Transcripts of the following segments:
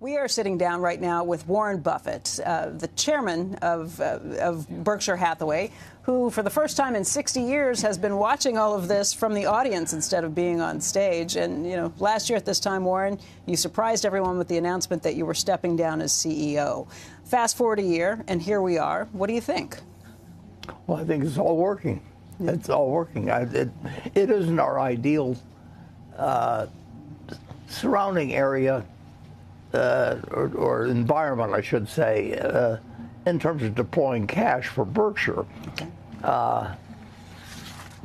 We are sitting down right now with Warren Buffett, the chairman of Berkshire Hathaway, who for the first time in 60 years has been watching all of this from the audience instead of being on stage. And, you know, last year at this time, Warren, you surprised everyone with the announcement that you were stepping down as CEO. Fast forward a year, and here we are. What do you think? Well, I think it's all working. It's all working. It isn't our ideal surrounding area or environment, I should say, in terms of deploying cash for Berkshire. Okay.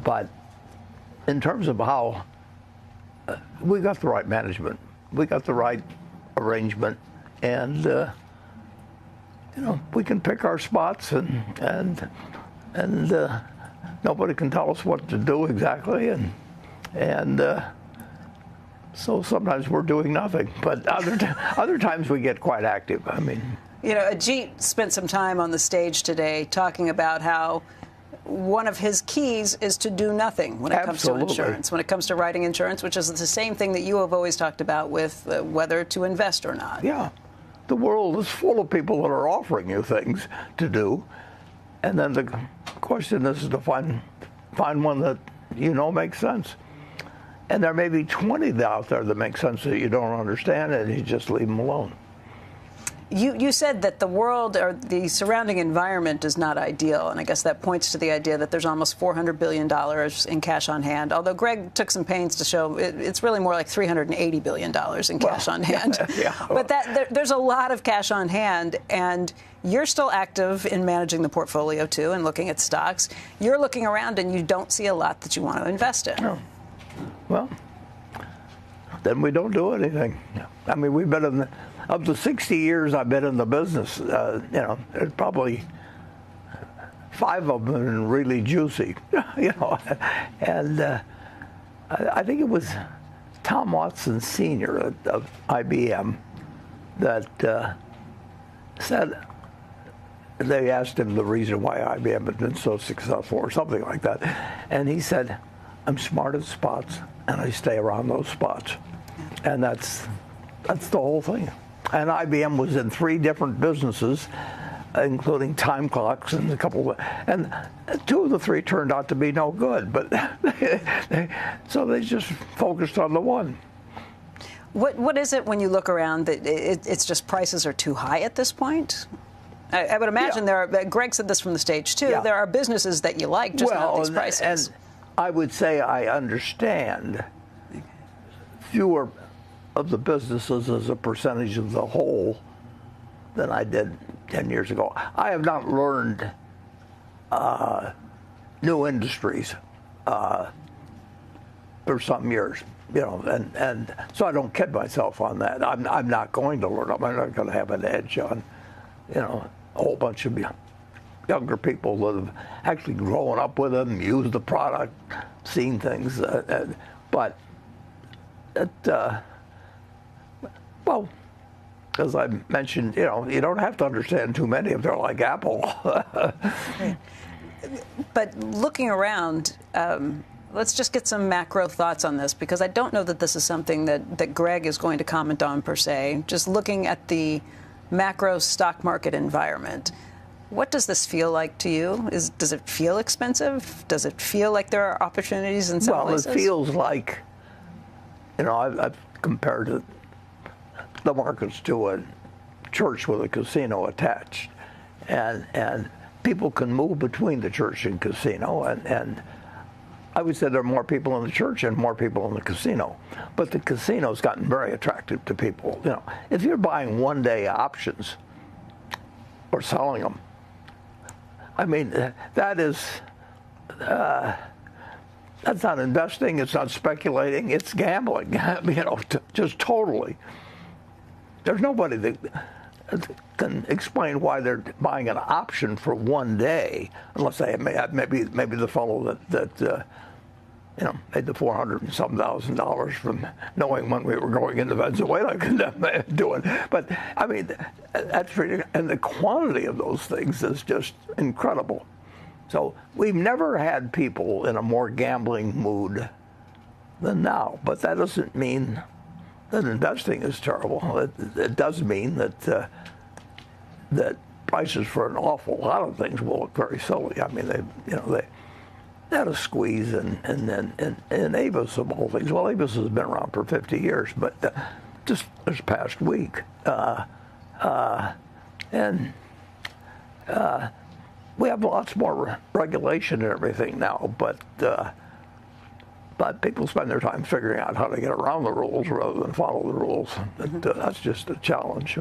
But in terms of how we got the right management, we got the right arrangement, and you know, we can pick our spots, and nobody can tell us what to do exactly, and so sometimes we're doing nothing, but other times we get quite active. I mean, you know, Ajit spent some time on the stage today talking about how one of his keys is to do nothing when it comes to insurance, when it comes to writing insurance, which is the same thing that you have always talked about with whether to invest or not. Yeah. The world is full of people that are offering you things to do, and then the question is to find one that you know makes sense. And there may be 20 out there that make sense that you don't understand, and you just leave them alone. You said that the world or the surrounding environment is not ideal, and I guess that points to the idea that there's almost $400 billion in cash on hand, although Greg took some pains to show it's really more like $380 billion in cash on hand. Yeah. But there's a lot of cash on hand, and you're still active in managing the portfolio, too, and looking at stocks. You're looking around, and you don't see a lot that you want to invest in. No. Well, then we don't do anything. I mean, we've been in of the 60 years I've been in the business, you know, there's probably 5 of them have been really juicy, you know. And I think it was Tom Watson Sr. of IBM that said, they asked him the reason why IBM had been so successful or something like that. And he said, I'm smart at spots, and I stay around those spots. And that's the whole thing. And IBM was in 3 different businesses, including time clocks and a couple of, and 2 of the 3 turned out to be no good. But so they just focused on the one. What is it when you look around that it's just prices are too high at this point? I would imagine there are. Greg said this from the stage too. Yeah. There are businesses that you like, just not these prices. And I would say I understand fewer of the businesses as a percentage of the whole than I did 10 years ago. I have not learned new industries for some years, you know, and so I don't kid myself on that. I'm not going to learn them. I'm not going to have an edge on, you know, a whole bunch of younger people that have actually grown up with them, used the product, seen things, but well, as I mentioned, you know, you don't have to understand too many if they're like Apple. But looking around, let's just get some macro thoughts on this, because I don't know that this is something that Greg is going to comment on per se. Just looking at the macro stock market environment, what does this feel like to you? Does it feel expensive? Does it feel like there are opportunities in some places? Well, it feels like, you know, I've compared the markets to a church with a casino attached, and people can move between the church and casino, and I would say there are more people in the church and more people in the casino, but the casino's gotten very attractive to people. You know, if you're buying one-day options or selling them, I mean, that is that's not investing, it's not speculating, it's gambling. You know, just totally. There's nobody that can explain why they're buying an option for one day, unless they maybe the fellow that you know, made the $400 and some thousand from knowing when we were going into Venezuela doing. But I mean, that's pretty, and the quantity of those things is just incredible. So we've never had people in a more gambling mood than now. But that doesn't mean that investing is terrible. It does mean that that prices for an awful lot of things will look very silly. I mean, they had a squeeze, and Avis of all things. Well, Avis has been around for 50 years, but just this past week, we have lots more regulation and everything now, but people spend their time figuring out how to get around the rules rather than follow the rules. That's just a challenge.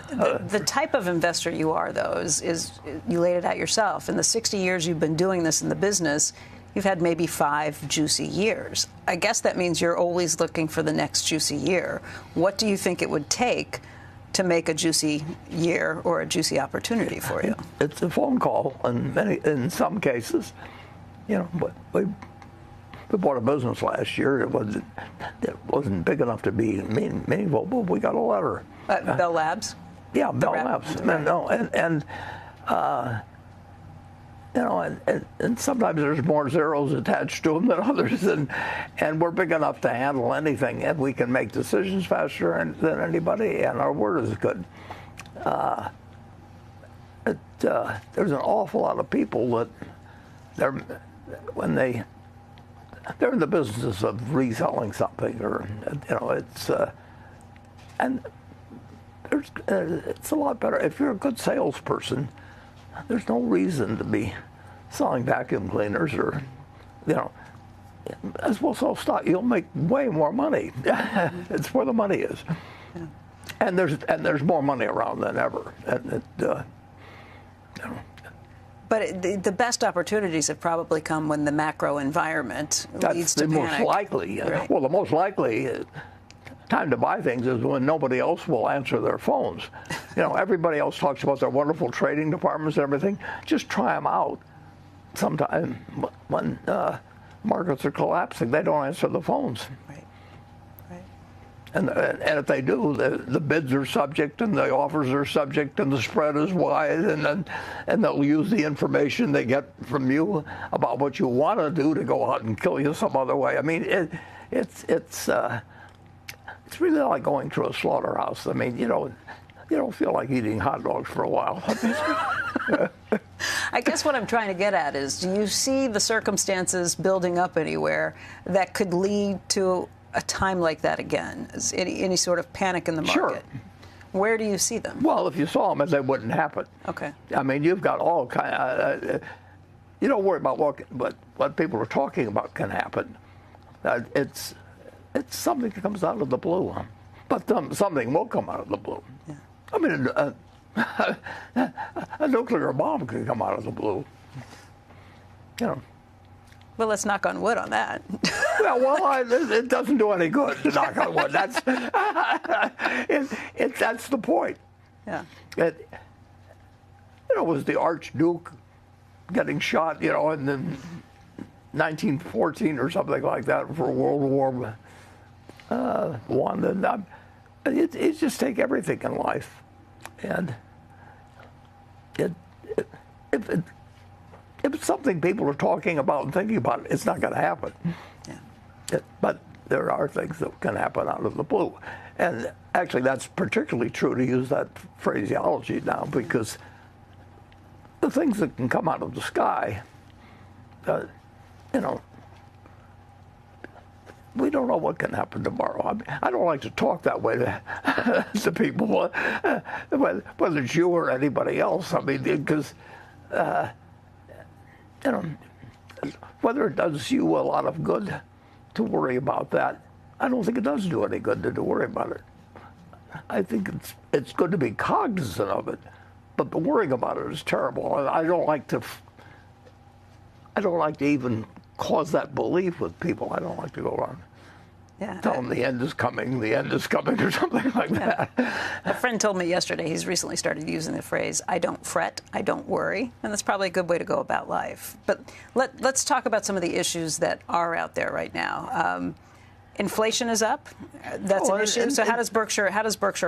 The type of investor you are, though, is you laid it out yourself. In the 60 years you've been doing this in the business, you've had maybe 5 juicy years. I guess that means you're always looking for the next juicy year. What do you think it would take to make a juicy year or a juicy opportunity for you? It's a phone call, and in some cases, but we bought a business last year. It wasn't big enough to be meaningful, but we got a letter. Bell Labs? Yeah, Bell Labs. And sometimes there's more zeros attached to them than others, and we're big enough to handle anything, and we can make decisions faster than anybody, and our word is good. There's an awful lot of people that they're in the business of reselling something, or it's a lot better if you're a good salesperson. There's no reason to be selling vacuum cleaners, or as well sell stock. You'll make way more money. It's where the money is, and there's more money around than ever. But the best opportunities have probably come when the macro environment leads to panic. That's the most likely. Right. Well, the most likely time to buy things is when nobody else will answer their phones. Everybody else talks about their wonderful trading departments and everything. Just try them out. Sometime when markets are collapsing, they don't answer the phones. Right. And if they do, the bids are subject, and the offers are subject, and the spread is wide, and they'll use the information they get from you about what you want to do to go out and kill you some other way. I mean, it's really like going through a slaughterhouse. I mean, you don't feel like eating hot dogs for a while. I guess what I'm trying to get at is, do you see the circumstances building up anywhere that could lead to a time like that again? Is any sort of panic in the market? Sure. Where do you see them? Well, if you saw them, they wouldn't happen. Okay. I mean, you've got all kind of, you don't worry about what people are talking about can happen. It's something that comes out of the blue. But something will come out of the blue. Yeah. I mean, a nuclear bomb can come out of the blue. Well, let's knock on wood on that. It doesn't do any good to knock on wood. That's that's the point. Yeah. It was the Archduke getting shot, in 1914 or something like that for World War I. And it's just take everything in life, and if it's something people are talking about and thinking about, it's not going to happen. Yeah. But there are things that can happen out of the blue. And actually, that's particularly true, to use that phraseology now, because the things that can come out of the sky, we don't know what can happen tomorrow. I don't like to talk that way to people, whether it's you or anybody else. I mean, because whether it does you a lot of good to worry about that, I don't think it does do any good to worry about it. I think it's good to be cognizant of it, but the worrying about it is terrible. I don't like to even cause that belief with people. I don't like to go around. Yeah. Tell them the end is coming, or something like that. A friend told me yesterday he's recently started using the phrase, I don't fret, I don't worry. And that's probably a good way to go about life. But let's talk about some of the issues that are out there right now. Inflation is up. That's an issue. So how does Berkshire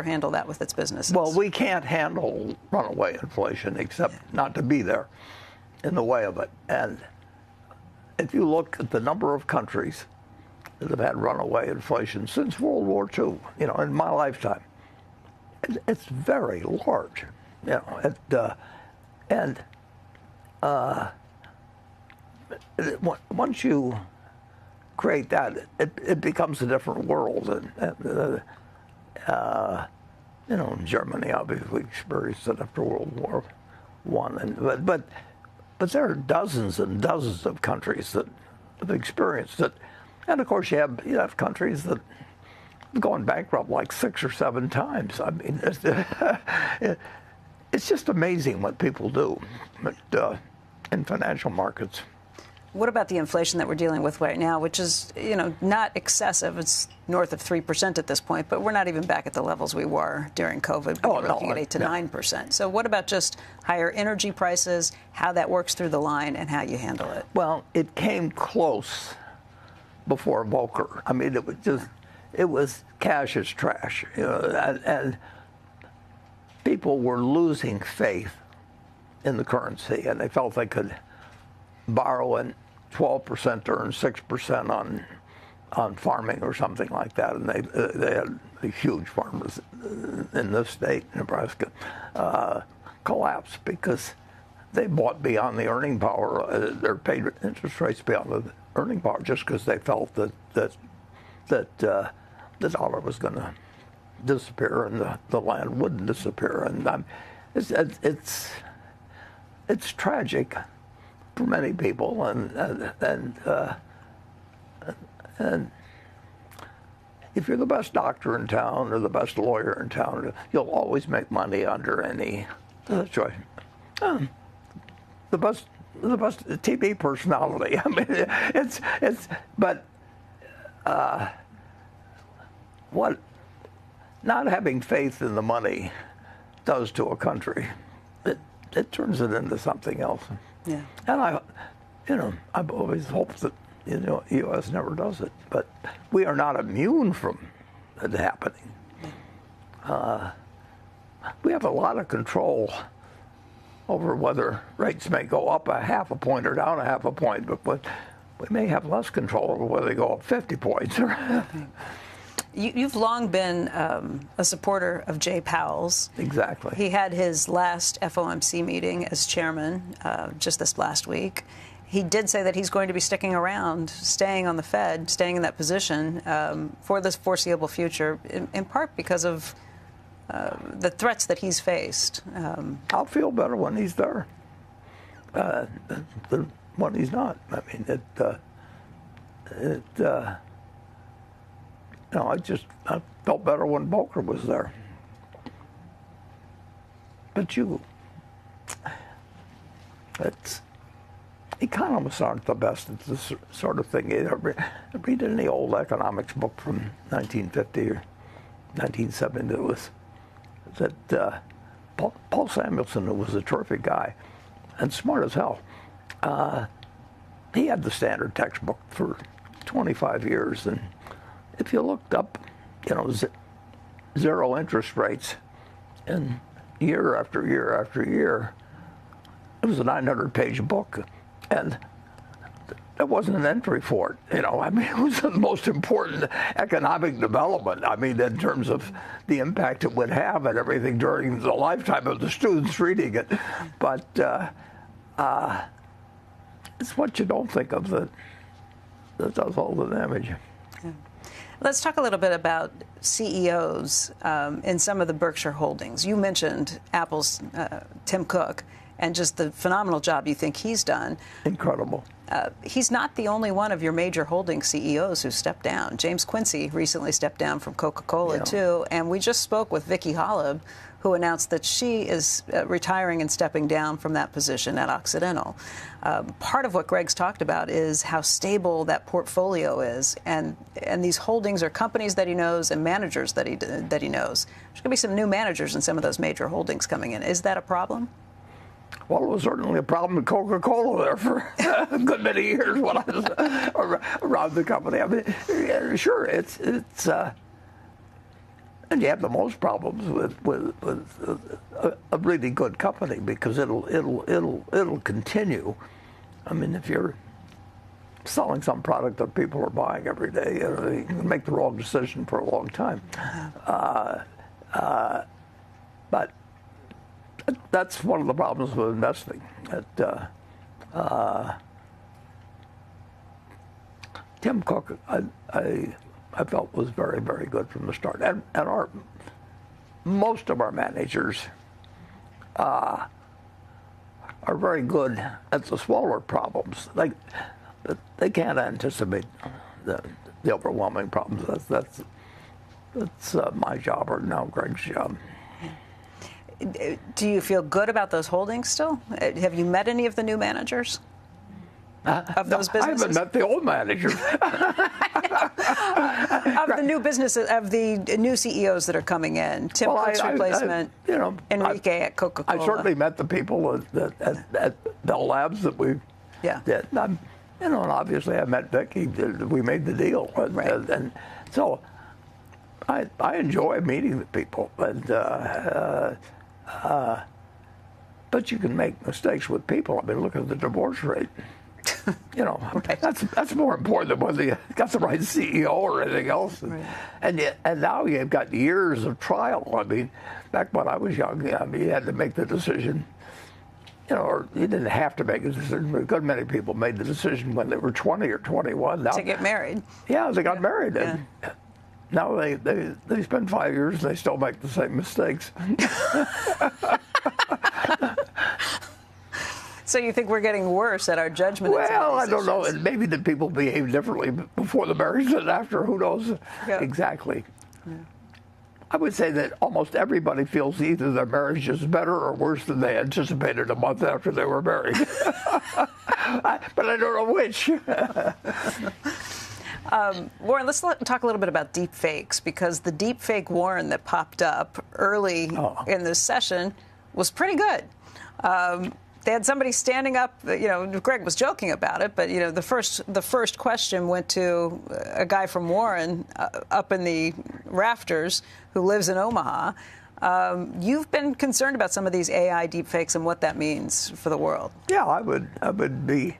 handle that with its businesses? Well, we can't handle runaway inflation except not to be there in the way of it. And if you look at the number of countries that have had runaway inflation since World War II, in my lifetime. It's very large, and once you create that, it becomes a different world. Germany obviously experienced it after World War I, but there are dozens and dozens of countries that have experienced it, and of course you have countries that have gone bankrupt like 6 or 7 times. I mean, it's just amazing what people do in financial markets. What about the inflation that we're dealing with right now, which is, not excessive? It's north of 3% at this point, but we're not even back at the levels we were during COVID. We're looking at 8 to 9%. So what about just higher energy prices, how that works through the line, and how you handle it? Well, it came close before Volcker. I mean, it was cash is trash, and people were losing faith in the currency, and they felt they could borrow and 12% to earn 6% on farming or something like that, and they had huge farmers in this state, Nebraska, collapse because they bought beyond the earning power. They paid interest rates beyond the earning power just because they felt that the dollar was going to disappear and the land wouldn't disappear, and it's tragic for many people, and if you're the best doctor in town or the best lawyer in town, you'll always make money under any choice. The best TV personality. I mean, but what not having faith in the money does to a country, it turns it into something else. Yeah. And I've always hoped that the U.S. never does it, but we are not immune from it happening. We have a lot of control over whether rates may go up a half a point or down a half a point, but we may have less control over whether they go up 50 points. You've long been a supporter of Jay Powell's. Exactly. He had his last FOMC meeting as chairman just this last week. He did say that he's going to be sticking around, staying on the Fed, staying in that position for the foreseeable future, in part because of the threats that he's faced. I'll feel better when he's there than when he's not. I mean, I felt better when Volcker was there. But economists aren't the best at this sort of thing either. Read any old economics book from 1950 or 1970 that Paul Samuelson, who was a terrific guy and smart as hell, he had the standard textbook for 25 years, and if you looked up, zero interest rates, and year after year after year, it was a 900-page book, and there wasn't an entry for it. I mean, it was the most important economic development. I mean, in terms of the impact it would have and everything during the lifetime of the students reading it. But it's what you don't think of that does all the damage. Yeah. Let's talk a little bit about CEOs in some of the Berkshire holdings. You mentioned Apple's Tim Cook and just the phenomenal job you think he's done. Incredible. He's not the only one of your major holding CEOs who stepped down. James Quincy recently stepped down from Coca-Cola, too. And we just spoke with Vicky Holub, who announced that she is retiring and stepping down from that position at Occidental. Part of what Greg's talked about is how stable that portfolio is. And these holdings are companies that he knows and managers that he knows. There's going to be some new managers in some of those major holdings coming in. Is that a problem? Well, it was certainly a problem with Coca-Cola there for a good many years when I was around the company. I mean, sure, it's and you have the most problems with a really good company because it'll continue. I mean, if you're selling some product that people are buying every day. You can make the wrong decision for a long time. But that's one of the problems with investing. Tim Cook, I felt was very, very good from the start, and most of our managers are very good at the smaller problems. They can't anticipate the overwhelming problems. That's my job, or now Greg's job. Do you feel good about those holdings still? Have you met any of the new managers of those businesses? I haven't met the old managers. Of the new businesses, of the new CEOs that are coming in, Tim Cook's replacement, Enrique at Coca-Cola. I certainly met the people at Bell Labs that we did. And obviously I met Vicki. We made the deal, and so I enjoy meeting the people. But you can make mistakes with people. I mean, look at the divorce rate. That's more important than whether you got the right CEO or anything else. And now you've got years of trial. I mean, back when I was young, you had to make the decision. Or you didn't have to make a decision, but a good many people made the decision when they were 20 or 21. Now, to get married. Yeah, they got married. And now they spend 5 years and they still make the same mistakes. So you think we're getting worse at our judgment? Well, I don't know. And maybe the people behave differently before the marriage than after. Who knows exactly? Yeah. I would say that almost everybody feels either their marriage is better or worse than they anticipated a month after they were married. But I don't know which. Warren, let's talk a little bit about deep fakes, because the deep fake Warren that popped up early in this session was pretty good. They had somebody standing up. Greg was joking about it, but the first question went to a guy from Warren up in the rafters who lives in Omaha. You've been concerned about some of these AI deepfakes and what that means for the world. Yeah, I would be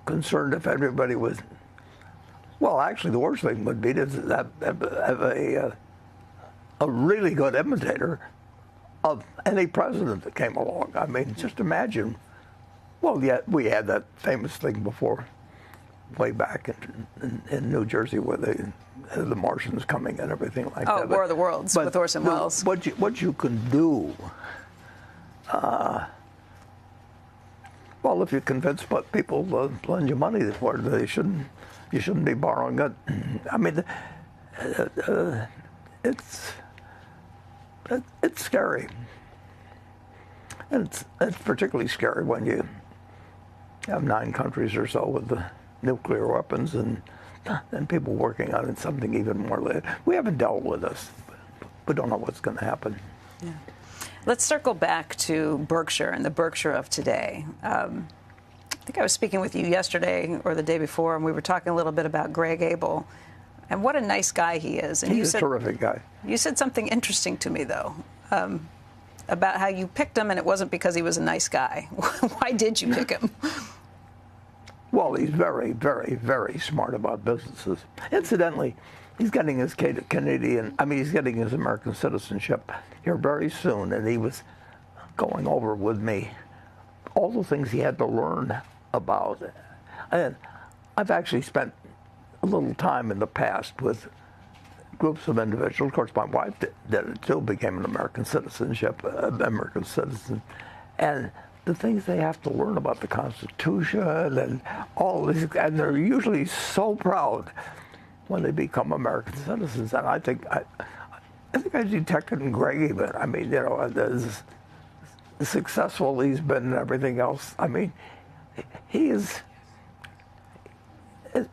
concerned if everybody was. Well, actually, the worst thing would be to have a really good imitator of any president that came along. I mean, just imagine. Well, yeah, we had that famous thing before, way back in New Jersey, where the Martians coming and everything like that. War of the Worlds with Orson Welles. What you can do, well, if you convince people to lend you money for it, you shouldn't be borrowing it. I mean, it's scary. And it's particularly scary when you have 9 countries or so with the nuclear weapons and people working on something even more later. We haven't dealt with this. We don't know what's going to happen. Yeah. Let's circle back to Berkshire and the Berkshire of today. I think I was speaking with you yesterday or the day before, and we were talking a little bit about Greg Abel and what a nice guy he is. And He's a terrific guy. You said something interesting to me, though, about how you picked him, and it wasn't because he was a nice guy. Why did you pick him? Well, he's very, very, very smart about businesses. Incidentally, he's getting his he's getting his American citizenship here very soon, and he was going over with me all the things he had to learn about. And I've actually spent a little time in the past with groups of individuals. Of course, my wife did it too, became an American citizen. And the things they have to learn about the Constitution and all this, and they're usually so proud when they become American citizens. And I think I detected in Greg even. I mean, as successful he's been and everything else. I mean, he is.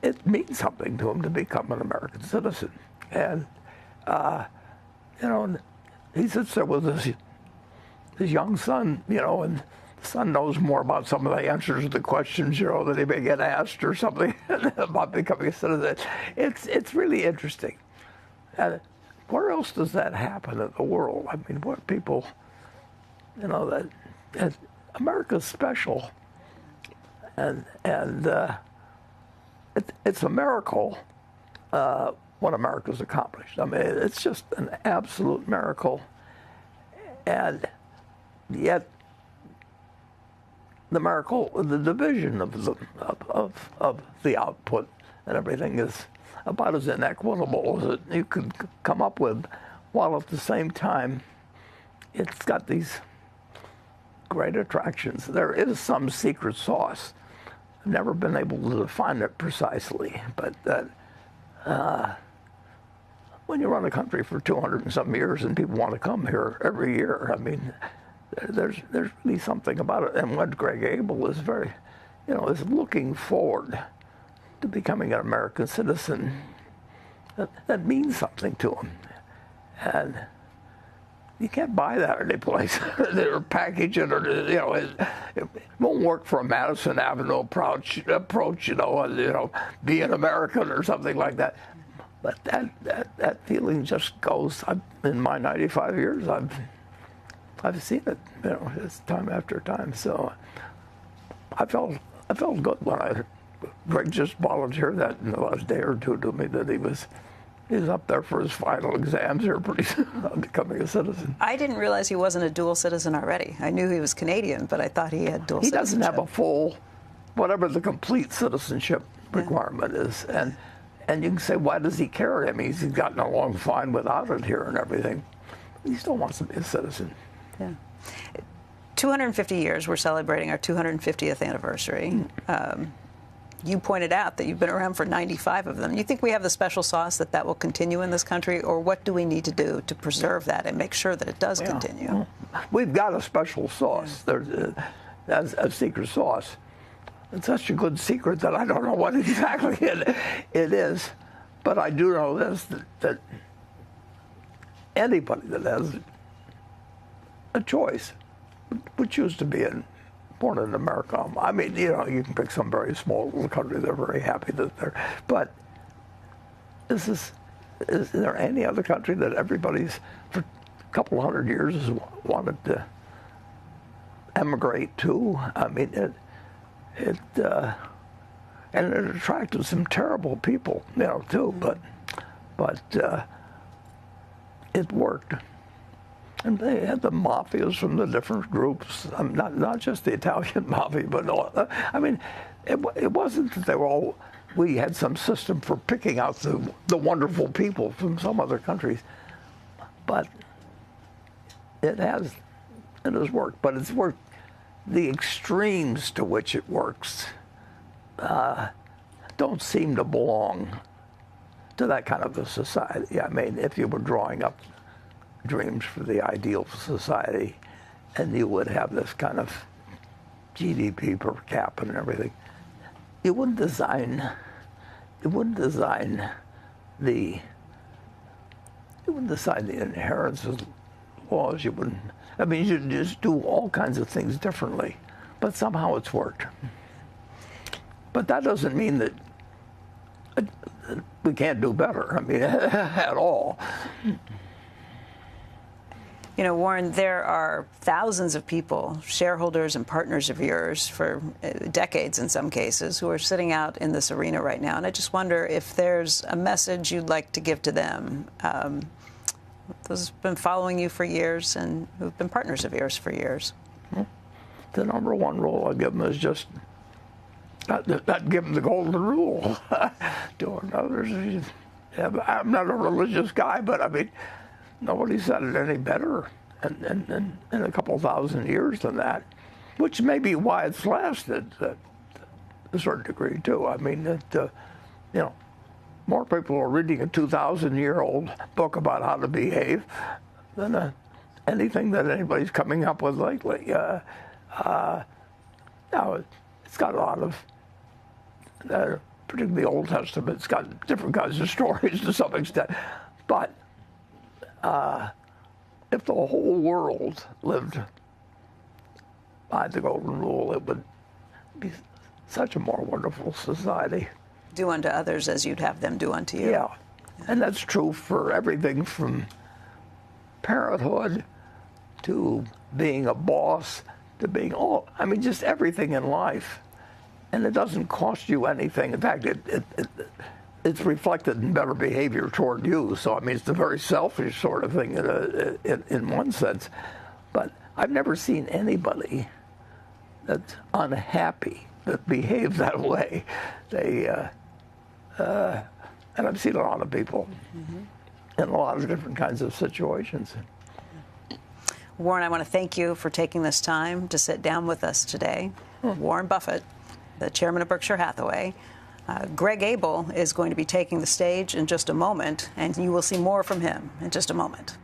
It means something to him to become an American citizen. And, he sits there with his young son, and the son knows more about some of the answers to the questions, that he may get asked or something about becoming a citizen. It's really interesting. Where else does that happen in the world? I mean, what people, that America's special. And it's a miracle what America's accomplished. I mean, it's just an absolute miracle, and yet the miracle, the division of the output and everything is about as inequitable as you could come up with, while at the same time it's got these great attractions. There is some secret sauce. I've never been able to define it precisely, but that when you run a country for 200 and some years and people want to come here every year, I mean, there's really something about it. And what Greg Abel is very, is looking forward to becoming an American citizen. That means something to him. And you can't buy that anyplace. Or package it, or it won't work for a Madison Avenue approach. Be an American or something like that. But that feeling just goes. In my 95 years, I've seen it. It's time after time. So I felt good when Greg just volunteered that in the last day or two to me that he's up there for his final exams here pretty soon on becoming a citizen. I didn't realize he wasn't a dual citizen already. I knew he was Canadian, but I thought he had dual citizenship. He doesn't have a full, whatever the complete citizenship requirement is. And you can say, why does he care? I mean, he's gotten along fine without it here and everything. He still wants to be a citizen. Yeah. 250 years, we're celebrating our 250th anniversary. You pointed out that you've been around for 95 of them. You think we have the special sauce that will continue in this country, or what do we need to do to preserve that and make sure that it does continue? Well, we've got a special sauce. There's a secret sauce. It's such a good secret that I don't know what exactly it is, but I do know this, that anybody that has a choice would choose to be born in America. I mean, you can pick some very small little country. They're very happy that they're. But is there any other country that everybody's for a couple hundred years has wanted to emigrate to? I mean, and it attracted some terrible people, too. But it worked. And they had the mafias from the different groups, not just the Italian mafia, but all. I mean, it wasn't that we had some system for picking out the wonderful people from some other countries, but it has worked. But it's worked. The extremes to which it works don't seem to belong to that kind of a society. I mean, if you were drawing up dreams for the ideal society, and you would have this kind of GDP per cap and everything, you wouldn't design the inheritance laws. You wouldn't. I mean, you'd just do all kinds of things differently, but somehow it's worked. But that doesn't mean that we can't do better. I mean, at all. Warren, there are thousands of people, shareholders and partners of yours for decades in some cases, who are sitting out in this arena right now. And I just wonder if there's a message you'd like to give to them. Those who've been following you for years and who've been partners of yours for years. The number one rule I give them is just not give them the golden rule. To others, I'm not a religious guy, but I mean, nobody said it any better in a couple thousand years than that, which may be why it's lasted to a certain degree too. I mean, more people are reading a 2,000-year-old book about how to behave than anything that anybody's coming up with lately. Now, it's got a lot of, particularly the Old Testament, it's got different kinds of stories to some extent, but if the whole world lived by the golden rule, it would be such a more wonderful society. Do unto others as you'd have them do unto you. Yeah, and that's true for everything from parenthood to being a boss to being just everything in life. and it doesn't cost you anything. In fact, it's reflected in better behavior toward you. So I mean, it's a very selfish sort of thing in one sense. But I've never seen anybody that's unhappy that behaves that way. And I've seen a lot of people in a lot of different kinds of situations. Warren, I want to thank you for taking this time to sit down with us today. Warren Buffett, the chairman of Berkshire Hathaway. Greg Abel is going to be taking the stage in just a moment, and you will see more from him in just a moment.